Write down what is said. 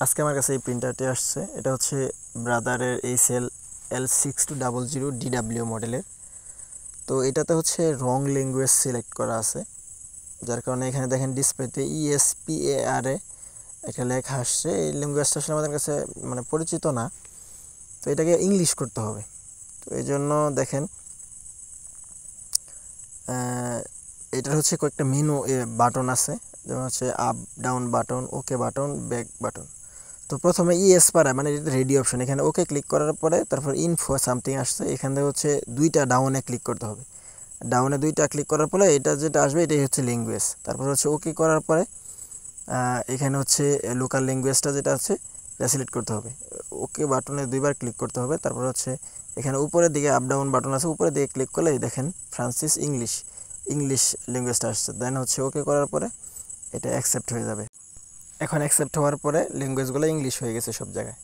আজকে আমার কাছে এই প্রিন্টারটি আসছে। এটা হচ্ছে ব্রাদারের এইচএল L6200DW মডেলের। তো এটাতে হচ্ছে রং ল্যাঙ্গুয়েজ সিলেক্ট করা আছে, যার কারণে এখানে দেখেন ডিসপ্লেতে ESPAR একটা লেখা আসছে। এই ল্যাঙ্গুয়েজটা আসলে আমাদের কাছে মানে পরিচিত না, তো এটাকে ইংলিশ করতে হবে। তো এই জন্য দেখেন এটার হচ্ছে কয়েকটা মেনু বাটন আছে, যেমন হচ্ছে up down button, okay button, back button. তো প্রথমে ইএস পারা মানে এটা রেডি অপশন, এখানে ওকে ক্লিক করার পরে তারপর ইনফো সামথিং আসছে, এখান থেকে হচ্ছে দুইটা ডাউনে ক্লিক করতে হবে। ডাউনে দুইটা ক্লিক করার পরে এটা যেটা আসবে এটাই হচ্ছে ল্যাঙ্গুয়েজ। তারপর হচ্ছে ওকে করার পরে এখানে হচ্ছে লোকাল ল্যাঙ্গুয়েজটা যেটা আছে এটা সিলেক্ট করতে হবে। ওকে বাটনে দুইবার ক্লিক করতে হবে। তারপর হচ্ছে এখানে উপরের দিকে আপ ডাউন বাটন আছে, উপরের দিকে ক্লিক করলে দেখেন ফ্রান্সিস ইংলিশ ল্যাঙ্গুয়েজটা আসছে। দেন হচ্ছে ওকে করার পরে এটা অ্যাকসেপ্ট হয়ে যাবে। এখন অ্যাকসেপ্ট হওয়ার পরে ল্যাঙ্গুয়েজগুলো ইংলিশ হয়ে গেছে সব জায়গায়।